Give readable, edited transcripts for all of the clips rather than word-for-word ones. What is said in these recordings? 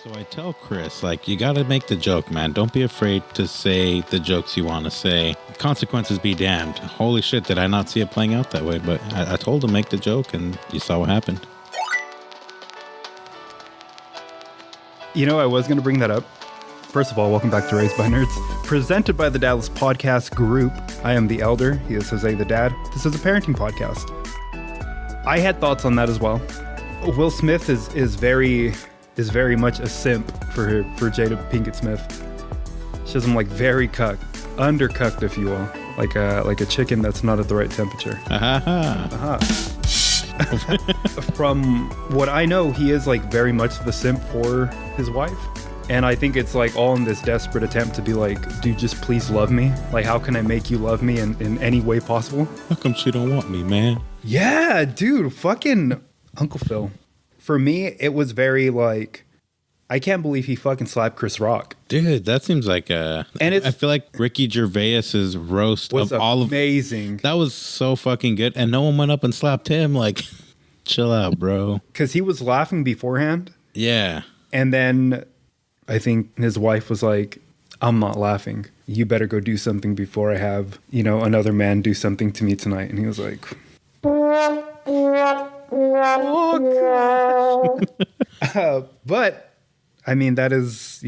So I tell Chris, like, you got to make the joke, man. Don't be afraid to say the jokes you want to say. Consequences be damned. Holy shit, did I not see it playing out that way? But I told him make the joke, and you saw what happened. You know, I was going to bring that up. First of all, welcome back to Raised by Nerds. Presented by the Dallas Podcast Group. I am the elder. He is Jose the dad. This is a parenting podcast. I had thoughts on that as well. Will Smith is very much a simp for Jada Pinkett Smith. She has him like very cucked, undercooked, if you will, like a chicken that's not at the right temperature. From what I know, he is like very much the simp for his wife. And I think it's like all in this desperate attempt to be like, dude, just please love me. Like, how can I make you love me in any way possible? How come she don't want me, man? Yeah, dude, fucking Uncle Phil. For me, it was very like, I can't believe he fucking slapped Chris Rock. Dude, that seems like I feel like Ricky Gervais's roast was of all of amazing. That was so fucking good. And no one went up and slapped him. Like, chill out, bro. Because he was laughing beforehand. Yeah. And then I think his wife was like, I'm not laughing. You better go do something before I have, another man do something to me tonight. And he was like, but I mean, that is,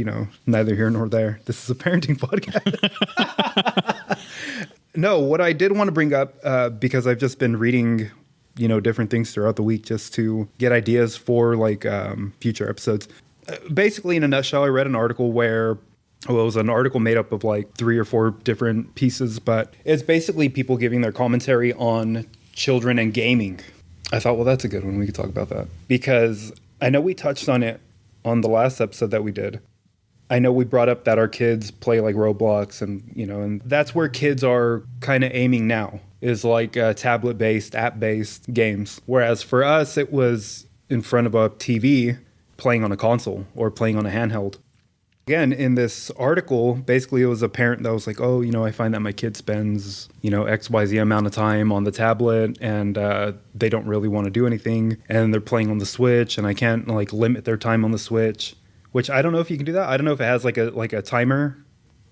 neither here nor there. This is a parenting podcast. No, what I did want to bring up, because I've just been reading, different things throughout the week just to get ideas for like future episodes. Basically, in a nutshell, I read an article where, it was an article made up of like 3 or 4 different pieces, but it's basically people giving their commentary on children and gaming. I thought, well, that's a good one. We could talk about that. Because I know we touched on it on the last episode that we did. I know we brought up that our kids play like Roblox and that's where kids are kind of aiming now, is like tablet-based, app-based games. Whereas for us, it was in front of a TV playing on a console or playing on a handheld. Again, in this article, basically it was a parent that was like, oh, I find that my kid spends, XYZ amount of time on the tablet and they don't really want to do anything. And they're playing on the Switch and I can't like limit their time on the Switch, which I don't know if you can do that. I don't know if it has like a timer.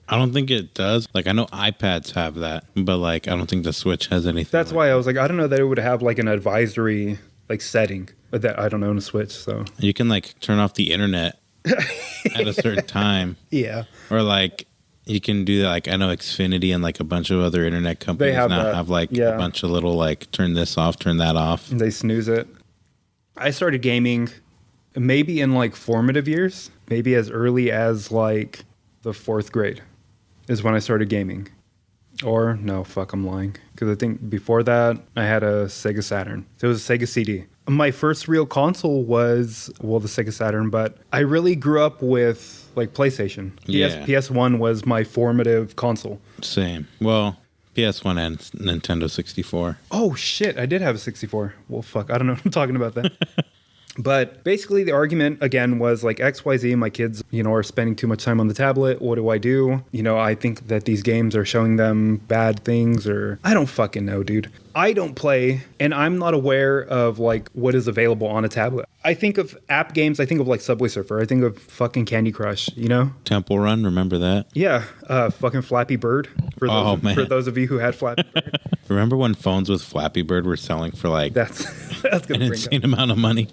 I don't think it does. Like, I know iPads have that, but like, I don't think the Switch has anything. That's why I was like, I don't know that it would have like an advisory like setting that I don't own a Switch. So you can like turn off the internet at a certain time. Yeah. Or like you can do that. Like, I know Xfinity and like a bunch of other internet companies have like a bunch of little like turn this off, turn that off. They snooze it. I started gaming maybe in like formative years, maybe as early as like the 4th grade is when I started gaming. Or no, fuck, I'm lying. Because I think before that I had a Sega Saturn. So it was a Sega CD. My first real console was, the Sega Saturn, but I really grew up with like PlayStation. Yeah. PS1 was my formative console. Same. Well, PS1 and Nintendo 64. Oh shit, I did have a 64. Well, fuck, I don't know what I'm talking about then. But basically the argument, again, was like XYZ, my kids, are spending too much time on the tablet. What do I do? I think that these games are showing them bad things, or I don't fucking know, dude. I don't play, and I'm not aware of like what is available on a tablet. I think of app games. I think of like Subway Surfer. I think of fucking Candy Crush, Temple Run, remember that? Yeah, fucking Flappy Bird. For those of you who had Flappy Bird. Remember when phones with Flappy Bird were selling for like that's an insane amount of money?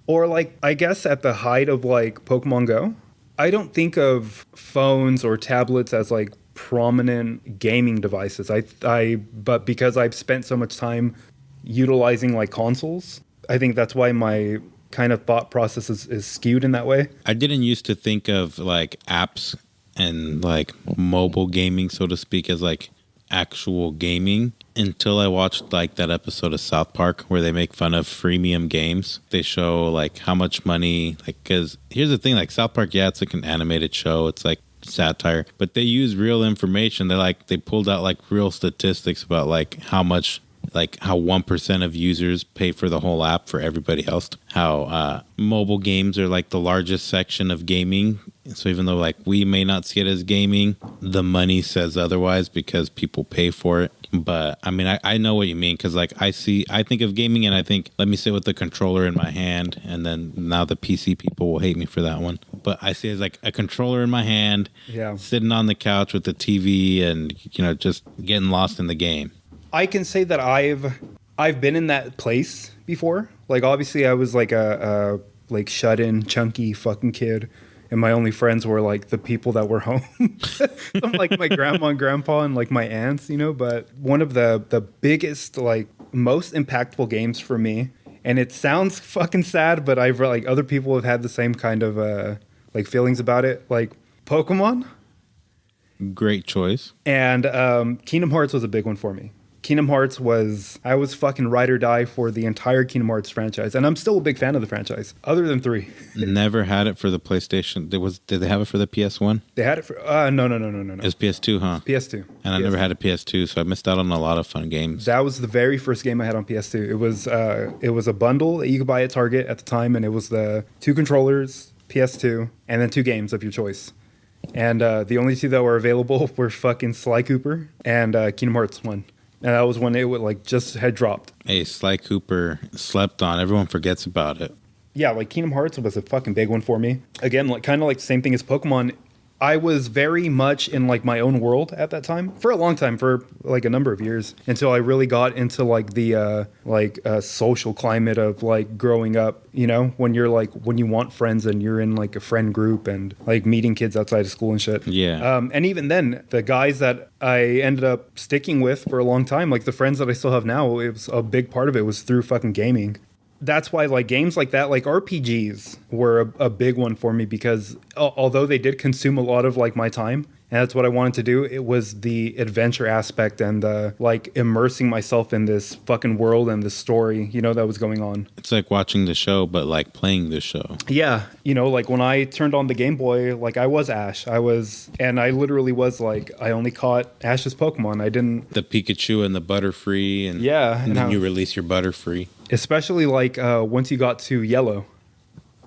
Or like, I guess at the height of like Pokemon Go, I don't think of phones or tablets as like prominent gaming devices. But because I've spent so much time utilizing like consoles, I think that's why my kind of thought process is skewed in that way. I didn't used to think of like apps and like mobile gaming, so to speak, as like actual gaming until I watched like that episode of South Park where they make fun of freemium games. They show like how much money, like, because here's the thing, like South Park, yeah, it's like an animated show, it's like satire, but they use real information. They pulled out like real statistics about like how much, like how 1% of users pay for the whole app for everybody else. How mobile games are like the largest section of gaming. So even though like we may not see it as gaming, the money says otherwise because people pay for it. But I mean, I know what you mean, because like I think of gaming and I think, let me sit with the controller in my hand, and then now the PC people will hate me for that one. but I see it as like a controller in my hand, Yeah. sitting on the couch with the TV and, just getting lost in the game. I can say that I've been in that place before. Like obviously I was like a like shut in chunky fucking kid, and my only friends were like the people that were home. I'm like my grandma and grandpa and like my aunts, But one of the biggest, like most impactful games for me, and it sounds fucking sad, but I've like other people have had the same kind of like feelings about it, like Pokemon. Great choice. And Kingdom Hearts was a big one for me. Kingdom Hearts I was fucking ride or die for the entire Kingdom Hearts franchise. And I'm still a big fan of the franchise, other than 3. Never had it for the PlayStation. Did they have it for the PS1? They had it for, no. It was PS2, huh? PS2. And I never had a PS2, so I missed out on a lot of fun games. That was the very first game I had on PS2. It was a bundle that you could buy at Target at the time, and it was the 2 controllers, PS2, and then 2 games of your choice. And the only 2 that were available were fucking Sly Cooper and Kingdom Hearts 1. And that was when it would like just had dropped. Hey, Sly Cooper slept on. Everyone forgets about it. Yeah, like Kingdom Hearts was a fucking big one for me. Again, like kind of like the same thing as Pokemon. I was very much in like my own world at that time for a long time, for like a number of years, until I really got into like the social climate of like growing up, when you're like, when you want friends and you're in like a friend group and like meeting kids outside of school and shit. Yeah. And even then, the guys that I ended up sticking with for a long time, like the friends that I still have now, it was a big part of it was through fucking gaming. That's why like games like that, like RPGs were a big one for me, because although they did consume a lot of like my time, and that's what I wanted to do, it was the adventure aspect and like immersing myself in this fucking world and this story, that was going on. It's like watching the show, but like playing the show. Yeah. Like when I turned on the Game Boy, like I was Ash. And I literally was like, I only caught Ash's Pokemon. I didn't. The Pikachu and the Butterfree. And, yeah. And then you release your Butterfree. Especially like once you got to Yellow.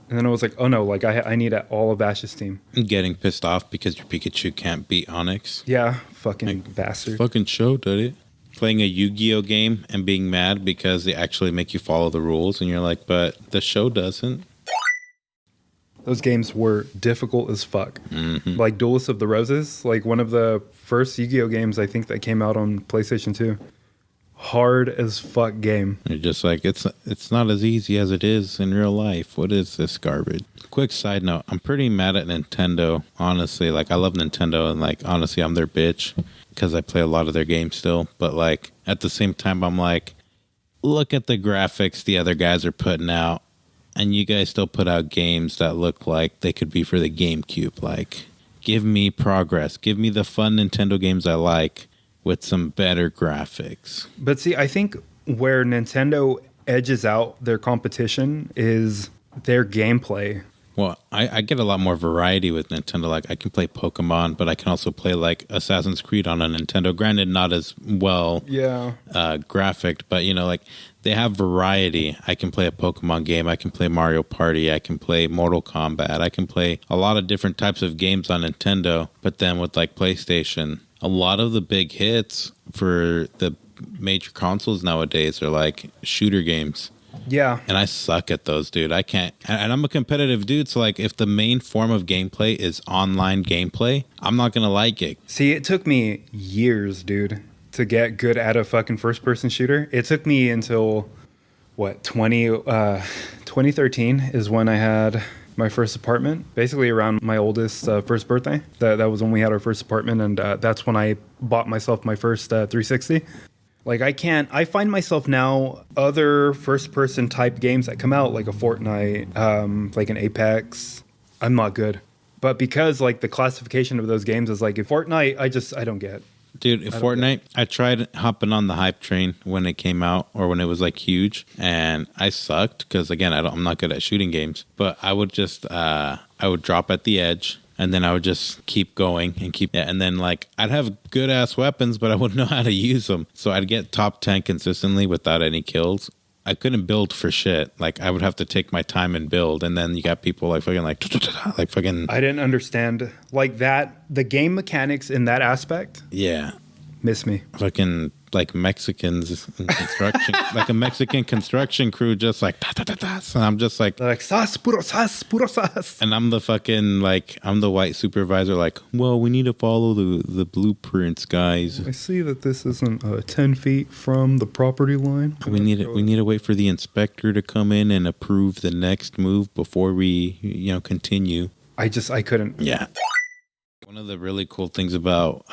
And then I was like, oh no, like I need all of Ash's team. And getting pissed off because your Pikachu can't beat Onyx. Yeah, fucking bastard. Fucking show, did it? Playing a Yu-Gi-Oh game and being mad because they actually make you follow the rules. And you're like, but the show doesn't. Those games were difficult as fuck. Mm-hmm. Like Duelist of the Roses, like one of the first Yu-Gi-Oh games I think that came out on PlayStation 2. Hard as fuck game. You're just like, it's not as easy as it is in real life. What is this garbage? Quick side note, I'm pretty mad at Nintendo, honestly. Like, I love Nintendo, and like, honestly, I'm their bitch because I play a lot of their games still. But like, at the same time, I'm like, look at the graphics the other guys are putting out, and you guys still put out games that look like they could be for the GameCube. Like, give me progress. Give me the fun Nintendo games I like, with some better graphics. But see, I think where Nintendo edges out their competition is their gameplay. Well, I get a lot more variety with Nintendo. Like, I can play Pokemon, but I can also play like Assassin's Creed on a Nintendo. Granted, not as well graphic, but like they have variety. I can play a Pokemon game. I can play Mario Party. I can play Mortal Kombat. I can play a lot of different types of games on Nintendo. But then with like PlayStation, a lot of the big hits for the major consoles nowadays are like shooter games. Yeah. And I suck at those, dude. I can't. And I'm a competitive dude. So like if the main form of gameplay is online gameplay, I'm not going to like it. See, it took me years, dude, to get good at a fucking first person shooter. It took me until 2013 is when I had my first apartment, basically around my oldest first birthday. That was when we had our first apartment, and that's when I bought myself my first 360. Like I find myself now, other first person type games that come out, like a Fortnite, like an Apex, I'm not good. But because like the classification of those games is like, in Fortnite, I don't get. Dude, Fortnite, I tried hopping on the hype train when it came out, or when it was like huge, and I sucked because again, I'm not good at shooting games. But I would just I would drop at the edge, and then I would just keep going and and then like I'd have good ass weapons, but I wouldn't know how to use them. So I'd get top 10 consistently without any kills. I couldn't build for shit. Like I would have to take my time and build, and then you got people like fucking like fucking. I didn't understand like that. The game mechanics in that aspect. Yeah. Miss me. Fucking like Mexicans in construction, like a Mexican construction crew, just like da, da, da, da. And I'm just like, They're like, sas, puro sas. and I'm the fucking like I'm the white supervisor. Like, well, we need to follow the blueprints, guys. I see that this isn't 10 feet from the property line. We need to wait for the inspector to come in and approve the next move before we continue. I couldn't. Yeah. One of the really cool things about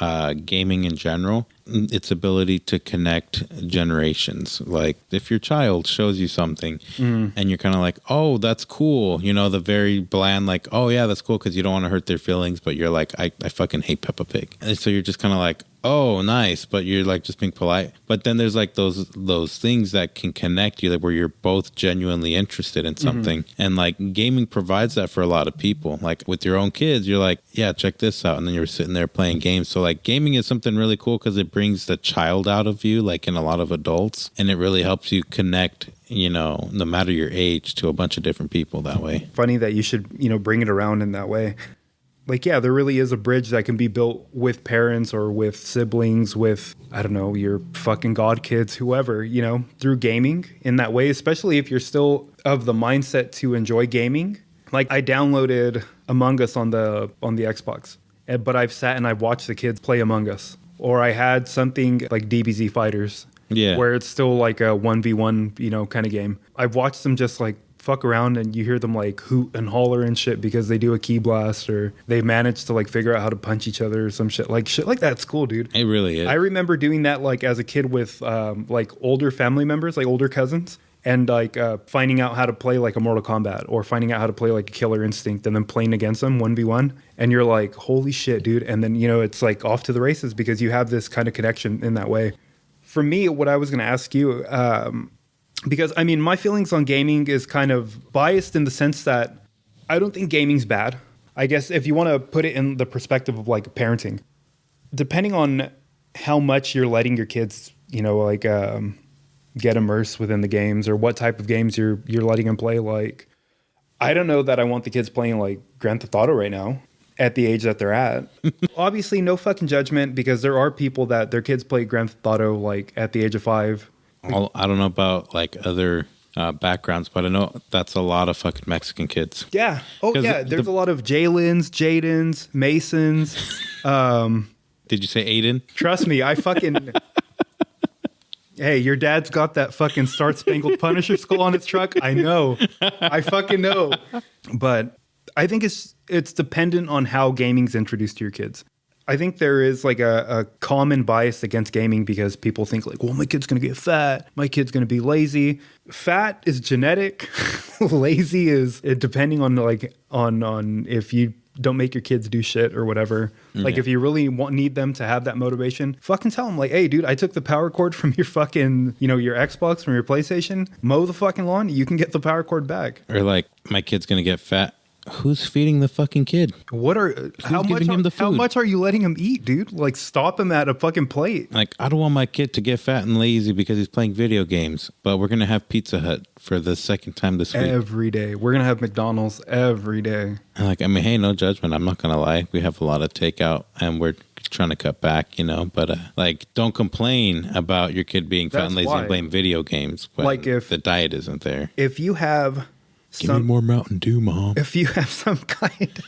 gaming in general, its ability to connect generations. Like if your child shows you something and you're kind of like, oh, that's cool. The very bland, like, oh, yeah, that's cool because you don't want to hurt their feelings. But you're like, I fucking hate Peppa Pig. And so you're just kind of like, oh, nice. But you're like just being polite. But then there's like those things that can connect you, like where you're both genuinely interested in something. And like gaming provides that for a lot of people. Like with your own kids, you're like, yeah, check this out. And then you're sitting there playing games. So like gaming is something really cool because it brings the child out of you, like in a lot of adults. And it really helps you connect, no matter your age, to a bunch of different people that way. Funny that you should, bring it around in that way. Like, yeah, there really is a bridge that can be built with parents or with siblings, with, I don't know, your fucking god kids, whoever, through gaming in that way, especially if you're still of the mindset to enjoy gaming. Like I downloaded Among Us on the Xbox, but I've sat and I've watched the kids play Among Us. Or I had something like DBZ Fighters, where it's still like a 1v1, kind of game. I've watched them just like fuck around and you hear them like hoot and holler and shit because they do a key blast or they manage to like figure out how to punch each other or some shit like that's cool, dude. It really is. I remember doing that like as a kid with like older family members, like older cousins, and like finding out how to play like a Mortal Kombat or finding out how to play like a Killer Instinct and then playing against them 1v1, and you're like, holy shit, dude. And then it's like off to the races because you have this kind of connection in that way. For me, what I was going to ask you, because, I mean, my feelings on gaming is kind of biased in the sense that I don't think gaming's bad. I guess if you want to put it in the perspective of like parenting, depending on how much you're letting your kids, get immersed within the games or what type of games you're letting them play. Like, I don't know that I want the kids playing like Grand Theft Auto right now at the age that they're at. Obviously, no fucking judgment because there are people that their kids play Grand Theft Auto like at the age of 5. I don't know about like other backgrounds, but I know that's a lot of fucking Mexican kids. Yeah. Oh, yeah. There's a lot of Jalen's, Jadens, Masons. Did you say Aiden? Trust me, I fucking... Hey, your dad's got that fucking Star Spangled Punisher skull on his truck. I know. I fucking know. But I think it's dependent on how gaming's introduced to your kids. I think there is like a common bias against gaming because people think like, well, my kid's going to get fat. My kid's going to be lazy. Fat is genetic. Lazy is depending on like on if you don't make your kids do shit or whatever. Yeah. Like if you really need them to have that motivation, fucking tell them like, hey, dude, I took the power cord from your fucking, your Xbox, from your PlayStation. Mow the fucking lawn. You can get the power cord back. Or like, my kid's going to get fat. Who's feeding the fucking kid? How much are you letting him eat, dude? Like, stop him at a fucking plate. Like, I don't want my kid to get fat and lazy because he's playing video games, but we're gonna have Pizza Hut for the second time this week every day. We're gonna have McDonald's every day. And like, I mean, hey, no judgment. I'm not gonna lie. We have a lot of takeout, and we're trying to cut back, But like, don't complain about your kid being fat and lazy and playing video games. But like, if the diet isn't there, if you have. Give me more Mountain Dew, Mom. If you have some kind...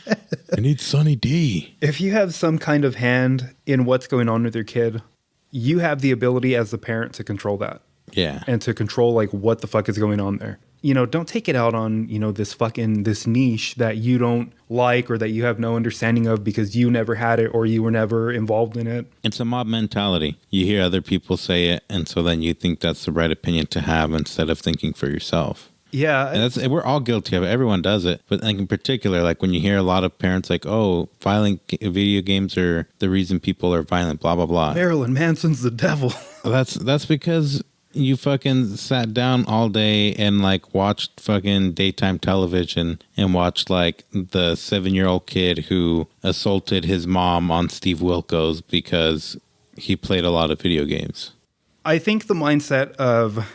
I need Sunny D. If you have some kind of hand in what's going on with your kid, you have the ability as the parent to control that. Yeah. And to control, like, what the fuck is going on there. Don't take it out on, this niche that you don't like or that you have no understanding of because you never had it or you were never involved in it. It's a mob mentality. You hear other people say it, and so then you think that's the right opinion to have instead of thinking for yourself. Yeah. And we're all guilty of it. Everyone does it. But like in particular, like when you hear a lot of parents like, oh, violent video games are the reason people are violent, blah, blah, blah. Marilyn Manson's the devil. That's because you fucking sat down all day and like watched fucking daytime television and watched like the 7-year-old kid who assaulted his mom on Steve Wilkos because he played a lot of video games. I think the mindset of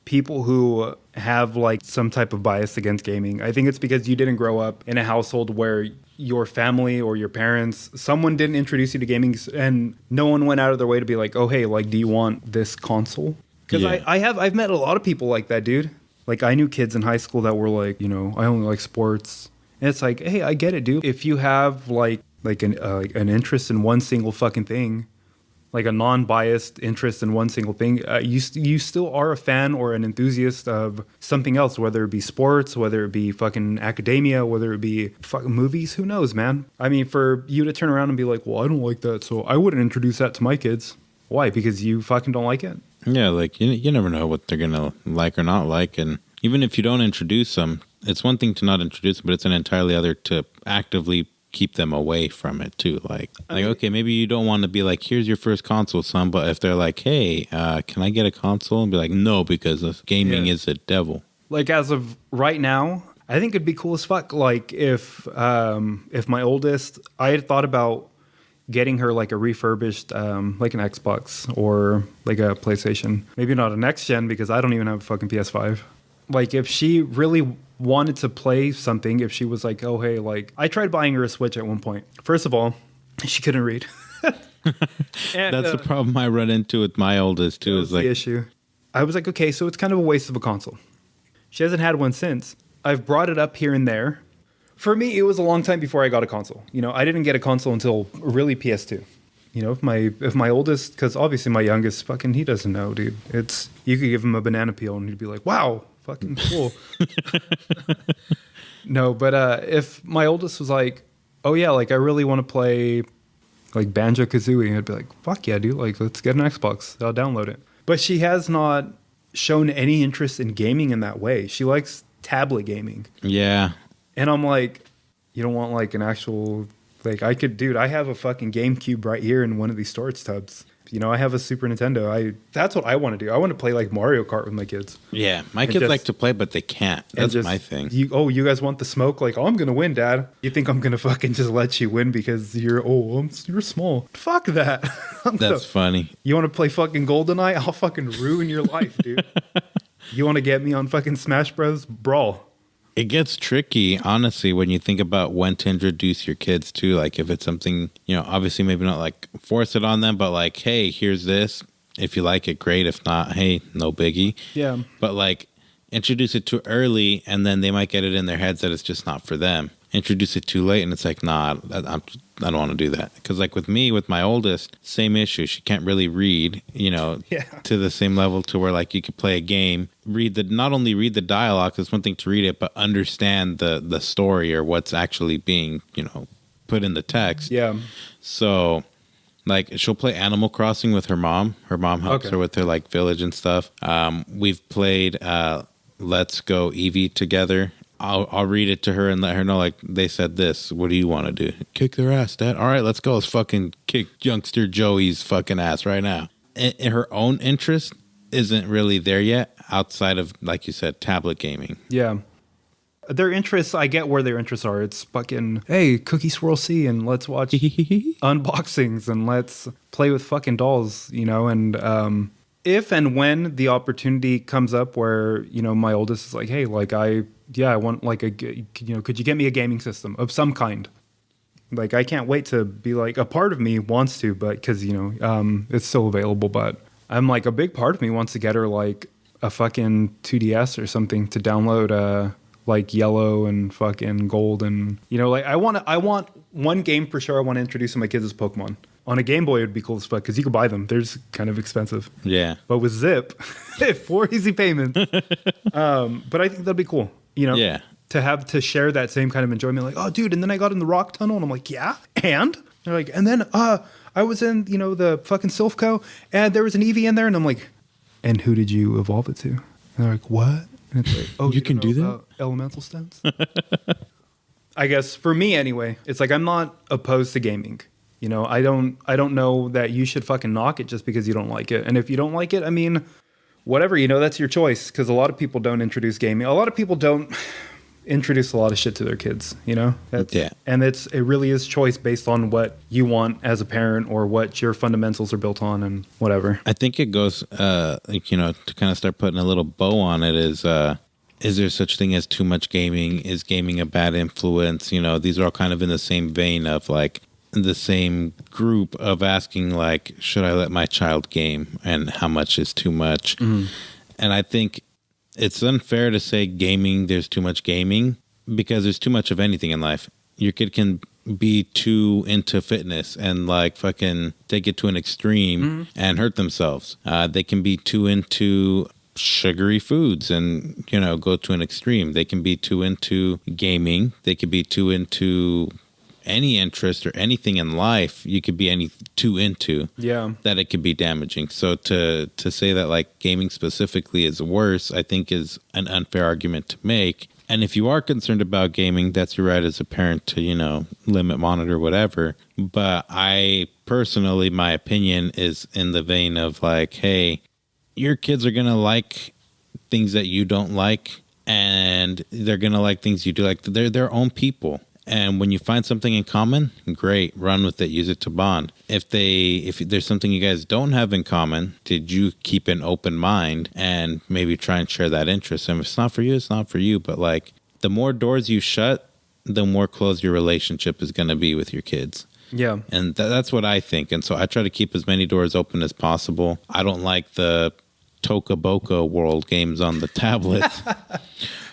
people who have like some type of bias against gaming, I think it's because you didn't grow up in a household where your family or your parents, someone didn't introduce you to gaming and no one went out of their way to be like, oh, hey, like, do you want this console? Because Yeah. I've met a lot of people like that, dude. Like, I knew kids in high school that were like, you know, I only like sports. And it's like, hey, I get it, dude. If you have like an interest in one single fucking thing, like a non-biased interest in one single thing, you still are a fan or an enthusiast of something else, whether it be sports, whether it be fucking academia, whether it be fucking movies. Who knows, man? I mean, for you to turn around and be like, well, I don't like that, so I wouldn't introduce that to my kids. Why? Because you fucking don't like it? Yeah, like you never know what they're gonna like or not like, and even if you don't introduce them, it's one thing to not introduce them, but it's an entirely other to actively keep them away from it too. Like okay, maybe you don't want to be like, here's your first console, son, but if they're like, hey, can I get a console? And be like, no, because gaming is a devil. Like, as of right now, I think it'd be cool as fuck. Like, if my oldest, I had thought about getting her like a refurbished, like an Xbox or like a PlayStation. Maybe not a next gen because I don't even have a fucking PS5. Like, if she really wanted to play something, if she was like, oh, hey, like, I tried buying her a Switch at one point. First of all, she couldn't read. And, that's the problem I run into with my oldest too. Is like the issue. I was like, okay, so it's kind of a waste of a console. She hasn't had one since. I've brought it up here and there. For me, it was a long time before I got a console. You know, I didn't get a console until really PS2. You know, if my oldest, because obviously my youngest, fucking, he doesn't know, dude. It's, you could give him a banana peel and he'd be like, wow, fucking cool. No, but if my oldest was like, oh yeah, like, I really want to play like Banjo-Kazooie, I'd be like, fuck yeah, dude, like, let's get an Xbox. I'll download it. But she has not shown any interest in gaming in that way. She likes tablet gaming. yeah. And I'm like, you don't want like an actual, like, I have a fucking GameCube right here in one of these storage tubs. You know, I have a Super Nintendo. That's what I want to do. I want to play like Mario Kart with my kids. Yeah, my kids like to play, but they can't. That's my thing. You guys want the smoke? Like, oh, I'm going to win, Dad. You think I'm going to fucking just let you win because you're small? Fuck that. That's funny. You want to play fucking GoldenEye? I'll fucking ruin your life, dude. You want to get me on fucking Smash Bros. Brawl? It gets tricky, honestly, when you think about when to introduce your kids to. Like, if it's something, you know, obviously maybe not like force it on them, but like, hey, here's this. If you like it, great. If not, hey, no biggie. Yeah. But like, introduce it too early, and then they might get it in their heads that it's just not for them. Introduce it too late, and it's like, nah, I don't want to do that. Because like with me, with my oldest, same issue. She can't really read, you know, to the same level to where like you could play a game, not only read the dialogue, it's one thing to read it, but understand the story or what's actually being, you know, put in the text. Yeah. So like, she'll play Animal Crossing with her mom. Her mom helps her with her like village and stuff. We've played Let's Go Eevee together. I'll read it to her and let her know, like, they said this. What do you want to do? Kick their ass, Dad. All right, let's go. Let's fucking kick youngster Joey's fucking ass right now. And her own interest isn't really there yet outside of, like you said, tablet gaming. Yeah. Their interests, I get where their interests are. It's fucking, hey, Cookie Swirl C, and let's watch unboxings, and let's play with fucking dolls, you know, and if and when the opportunity comes up where, you know, my oldest is like, hey, like, I want like you know, could you get me a gaming system of some kind? Like, I can't wait to be like, a part of me wants to, but because, you know, it's still available, but I'm like, a big part of me wants to get her like a fucking 2DS or something to download, like Yellow and fucking Gold, and, you know, like, I want one game for sure I want to introduce to my kids is Pokemon. On a Game Boy, it would be cool as fuck because you could buy them. They're just kind of expensive. Yeah. But with Zip, 4 easy payments. But I think that'd be cool, you know? Yeah. To share that same kind of enjoyment. Like, oh, dude, and then I got in the Rock Tunnel, and I'm like, yeah? And? They're like, and then I was in, you know, the fucking Silphco, and there was an Eevee in there, and I'm like, and who did you evolve it to? And they're like, what? And it's like, oh, you can do that? Elemental Stones? I guess for me anyway, it's like, I'm not opposed to gaming. You know, I don't know that you should fucking knock it just because you don't like it. And if you don't like it, I mean, whatever, you know, that's your choice. Because a lot of people don't introduce gaming. A lot of people don't introduce a lot of shit to their kids, you know? And it really is choice based on what you want as a parent or what your fundamentals are built on and whatever. I think it goes, like, you know, to kind of start putting a little bow on it is, is there such thing as too much gaming? Is gaming a bad influence? You know, these are all kind of in the same vein of like the same group of asking like, should I let my child game, and how much is too much? Mm-hmm. And I think it's unfair to say gaming, there's too much gaming, because there's too much of anything in life. Your kid can be too into fitness and like fucking take it to an extreme and hurt themselves. They can be too into sugary foods and, you know, go to an extreme. They can be too into gaming. They could be too into any interest or anything in life. You could be too into that it could be damaging. So to say that like gaming specifically is worse, I think is an unfair argument to make. And if you are concerned about gaming, that's your right as a parent to, you know, limit, monitor, whatever. But I personally, my opinion is in the vein of like, hey, your kids are going to like things that you don't like, and they're going to like things you do like. They're their own people. And when you find something in common, great, run with it, use it to bond. If there's something you guys don't have in common, did you keep an open mind and maybe try and share that interest? And if it's not for you, it's not for you. But like, the more doors you shut, the more close your relationship is going to be with your kids. Yeah. And that's what I think. And so I try to keep as many doors open as possible. I don't like the Toca Boca World games on the tablets.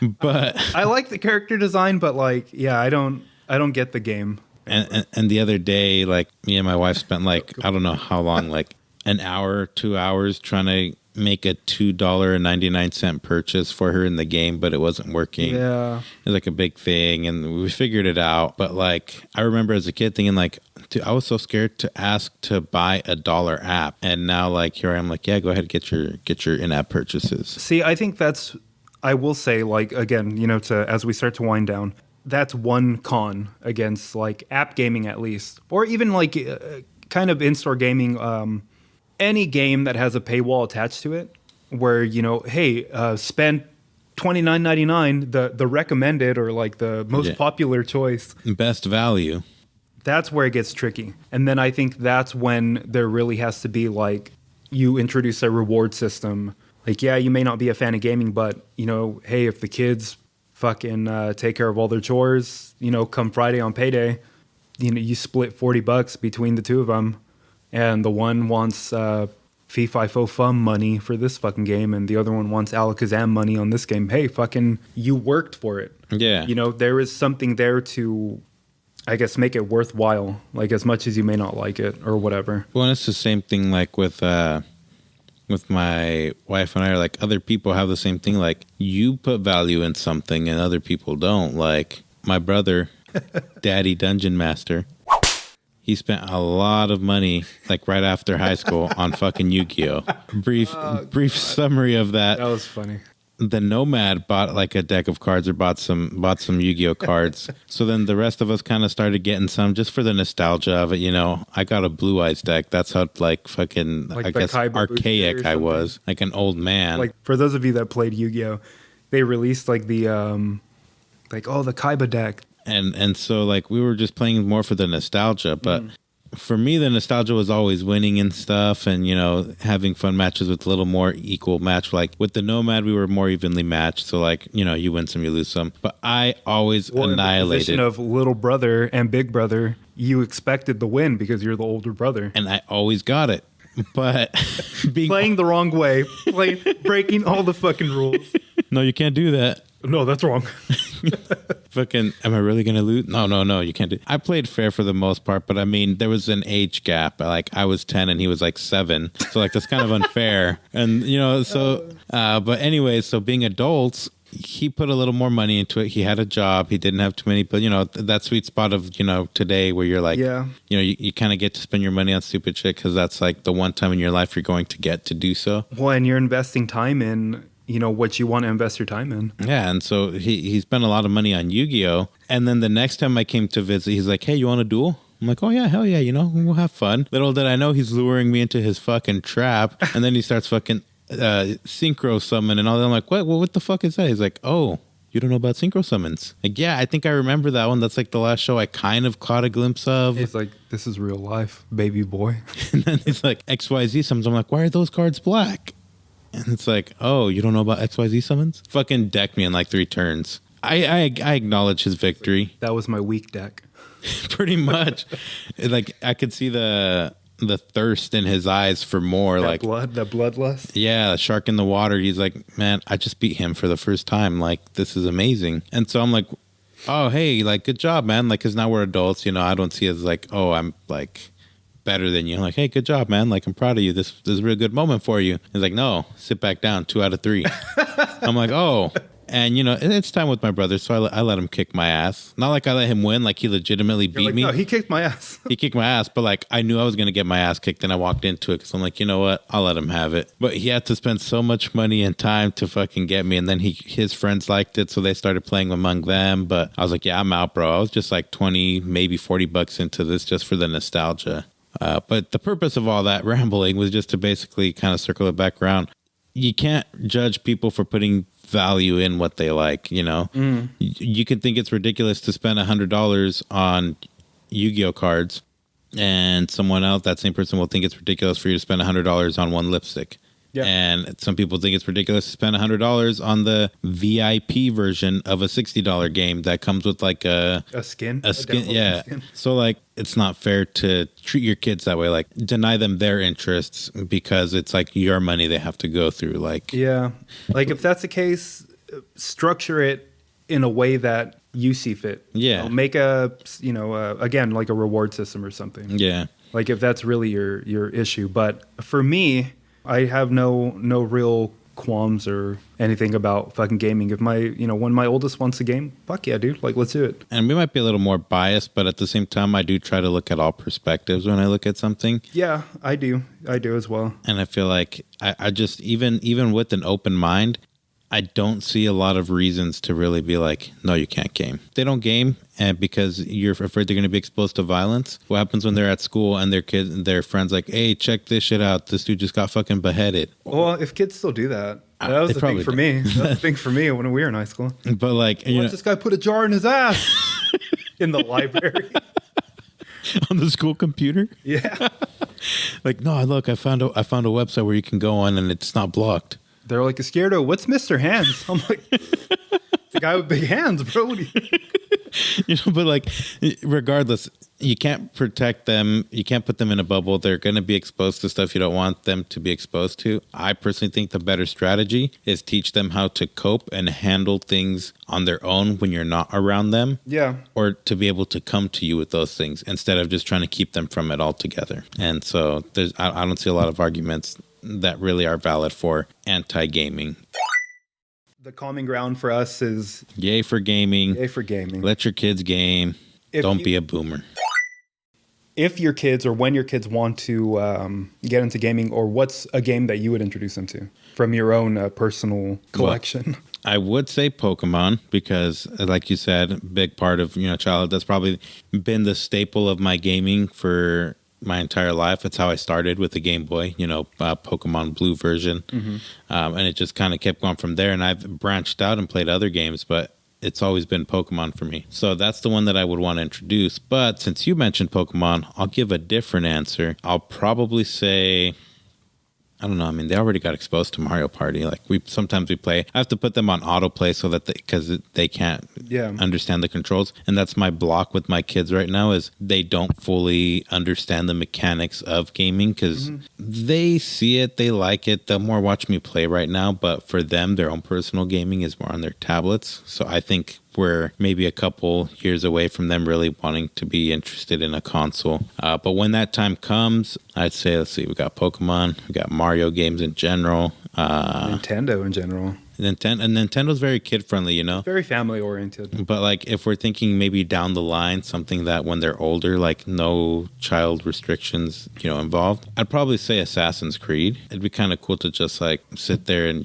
But I like the character design, but like, yeah, I don't get the game. And the other day, like, me and my wife spent like, I don't know how long, like an hour, 2 hours trying to make a $2.99 purchase for her in the game, but it wasn't working. Yeah. It was like a big thing, and we figured it out. But like, I remember as a kid thinking like, dude, I was so scared to ask to buy a $1 app. And now like, here I am like, yeah, go ahead, get your in-app purchases. See, I think I will say, like, again, you know, as we start to wind down, that's one con against like app gaming, at least, or even like kind of in-store gaming. Any game that has a paywall attached to it, where, you know, hey, spend $29.99, the recommended or like the most popular choice, best value. That's where it gets tricky. And then I think that's when there really has to be like, you introduce a reward system. Like, yeah, you may not be a fan of gaming, but, you know, hey, if the kids fucking take care of all their chores, you know, come Friday on payday, you know, you split $40 between the two of them, and the one wants Fee Fi Fo Fum money for this fucking game, and the other one wants Alakazam money on this game. Hey, fucking, you worked for it. Yeah. You know, there is something there to, I guess, make it worthwhile, like, as much as you may not like it or whatever. Well, it's the same thing like with my wife and I, are like, other people have the same thing. Like, you put value in something and other people don't. Like, my brother, Daddy Dungeon Master, he spent a lot of money, like, right after high school on fucking Yu-Gi-Oh! Brief summary of that. That was funny. The Nomad bought like a deck of cards, or bought some Yu-Gi-Oh cards. So then the rest of us kind of started getting some just for the nostalgia of it. You know, I got a Blue Eyes deck. That's how like fucking, like, I guess, archaic I was, like an old man. Like, for those of you that played Yu-Gi-Oh, they released like the the Kaiba deck. And so like we were just playing more for the nostalgia, but for me, the nostalgia was always winning and stuff, and, you know, having fun matches with a little more equal match. Like with the Nomad, we were more evenly matched. So like, you know, you win some, you lose some. But I always annihilated. In the position of little brother and big brother, you expected the win because you're the older brother, and I always got it. But playing the wrong way, breaking all the fucking rules. No, you can't do that. No, that's wrong. Fucking, am I really going to lose? No, you can't do it. I played fair for the most part, but I mean, there was an age gap. Like, I was 10 and he was like 7. So, like, that's kind of unfair. And, you know, so, but anyway, so being adults, he put a little more money into it. He had a job. He didn't have too many, but, you know, that sweet spot of, you know, today where you're like, you know, you kind of get to spend your money on stupid shit because that's like the one time in your life you're going to get to do so. Well, and you're investing time in, you know, what you want to invest your time in. Yeah, and so he spent a lot of money on Yu-Gi-Oh! And then the next time I came to visit, he's like, hey, you want a duel? I'm like, oh, yeah, hell yeah, you know, we'll have fun. Little did I know he's luring me into his fucking trap, and then he starts fucking synchro summon and all that. I'm like, what the fuck is that? He's like, oh, you don't know about synchro summons? Like, yeah, I think I remember that one. That's like the last show I kind of caught a glimpse of. He's like, this is real life, baby boy. And then he's like, XYZ summons. I'm like, why are those cards black? And it's like, oh, you don't know about XYZ summons? Fucking decked me in like 3 turns. I acknowledge his victory. That was my weak deck. Pretty much. Like, I could see the thirst in his eyes for more. That like blood, that bloodlust. Yeah, shark in the water. He's like, man, I just beat him for the first time. Like, this is amazing. And so I'm like, oh, hey, like, good job, man. Like, because now we're adults, I don't see it as like, oh, I'm like better than you. I'm like, hey, good job, man. Like, I'm proud of you. This is a real good moment for you. He's like, no, sit back down. 2 out of 3. I'm like, oh. And, it's time with my brother, so I let him kick my ass. Not like I let him win, like he legitimately beat me. No, he kicked my ass. He kicked my ass, but like I knew I was going to get my ass kicked, and I walked into it because I'm like, you know what? I'll let him have it. But he had to spend so much money and time to fucking get me, and then his friends liked it, so they started playing among them. But I was like, yeah, I'm out, bro. I was just like 20, maybe $40 into this just for the nostalgia. But the purpose of all that rambling was just to basically kind of circle it back around. You can't judge people for putting value in what they like, You can think it's ridiculous to spend $100 on Yu-Gi-Oh cards, and someone else, that same person, will think it's ridiculous for you to spend $100 on one lipstick. Yeah. And some people think it's ridiculous to spend $100 on the VIP version of a $60 game that comes with like a skin. Yeah. Skin. So like, it's not fair to treat your kids that way. Like, deny them their interests because it's like your money they have to go through. Like, yeah. Like, if that's the case, structure it in a way that you see fit. Yeah. Make again, like a reward system or something. Yeah. Like, if that's really your issue. But for me, I have no real qualms or anything about fucking gaming. If when my oldest wants a game, fuck yeah, dude. Like, let's do it. And we might be a little more biased, but at the same time, I do try to look at all perspectives when I look at something. Yeah, I do. I do as well. And I feel like I just, even with an open mind, I don't see a lot of reasons to really be like, no, you can't game. They don't game, and because you're afraid they're going to be exposed to violence. What happens when they're at school and their friends like, hey, check this shit out. This dude just got fucking beheaded. Well, if kids still do that, that was the thing for me. That was the thing for me when we were in high school. But like, watch this guy put a jar in his ass in the library. On the school computer? Yeah. Like, no, look, I found a website where you can go on and it's not blocked. They're like, Izquierdo, what's Mr. Hands? I'm like, the guy with big hands, bro. But like, regardless, you can't protect them. You can't put them in a bubble. They're going to be exposed to stuff you don't want them to be exposed to. I personally think the better strategy is teach them how to cope and handle things on their own when you're not around them. Yeah. Or to be able to come to you with those things instead of just trying to keep them from it altogether. And so I don't see a lot of arguments that really are valid for anti-gaming. The common ground for us is yay for gaming. Yay for gaming. Let your kids game. Don't be a boomer. If your kids or when your kids want to get into gaming, or what's a game that you would introduce them to from your own personal collection? Well, I would say Pokemon because, like you said, big part of childhood. That's probably been the staple of my gaming for my entire life. That's how I started with the Game Boy, Pokemon Blue version. Mm-hmm. And it just kind of kept going from there. And I've branched out and played other games, but it's always been Pokemon for me. So that's the one that I would want to introduce. But since you mentioned Pokemon, I'll give a different answer. I'll probably say, I don't know. I mean, they already got exposed to Mario Party. Like sometimes we play. I have to put them on autoplay so that because they can't understand the controls. And that's my block with my kids right now is they don't fully understand the mechanics of gaming because they see it, they like it. They'll more watch me play right now. But for them, their own personal gaming is more on their tablets. So I think we're maybe a couple years away from them really wanting to be interested in a console. But when that time comes, I'd say, let's see, we got Pokemon, we got Mario games in general. Nintendo in general. Nintendo's very kid-friendly, Very family-oriented. But like if we're thinking maybe down the line, something that when they're older, like no child restrictions, involved, I'd probably say Assassin's Creed. It'd be kind of cool to just like sit there and,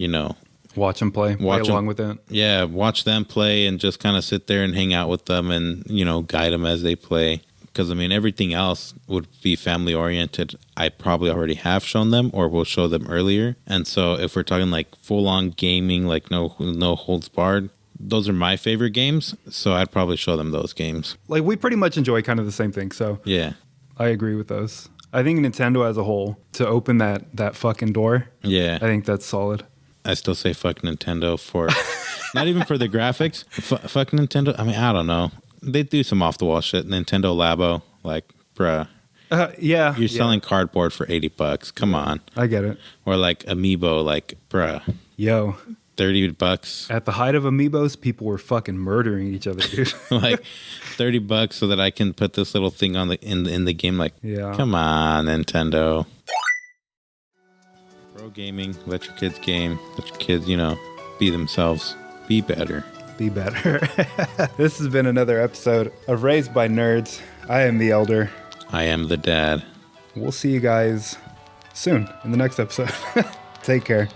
watch them play along with it. Yeah, watch them play and just kind of sit there and hang out with them and, guide them as they play. Because, I mean, everything else would be family-oriented. I probably already have shown them or will show them earlier. And so if we're talking like full-on gaming, like no holds barred, those are my favorite games. So I'd probably show them those games. Like we pretty much enjoy kind of the same thing. So yeah, I agree with those. I think Nintendo as a whole, to open that fucking door, Yeah. I think that's solid. I still say fuck Nintendo for not even for the graphics. Fuck Nintendo. I mean, I don't know. They do some off the wall shit. Nintendo Labo, like, bruh, Yeah. you're selling cardboard for $80. Come on. I get it. Or like Amiibo, like, bruh, Yo, $30. at the height of Amiibos, people were fucking murdering each other, dude. Like $30 so that I can put this little thing on the in the game. Like, Yeah. come on, Nintendo. Pro gaming. Let your kids game. Let your kids, be themselves. Be better. Be better. This has been another episode of Raised by Nerds. I am the Elder. I am the dad. We'll see you guys soon in the next episode. Take care.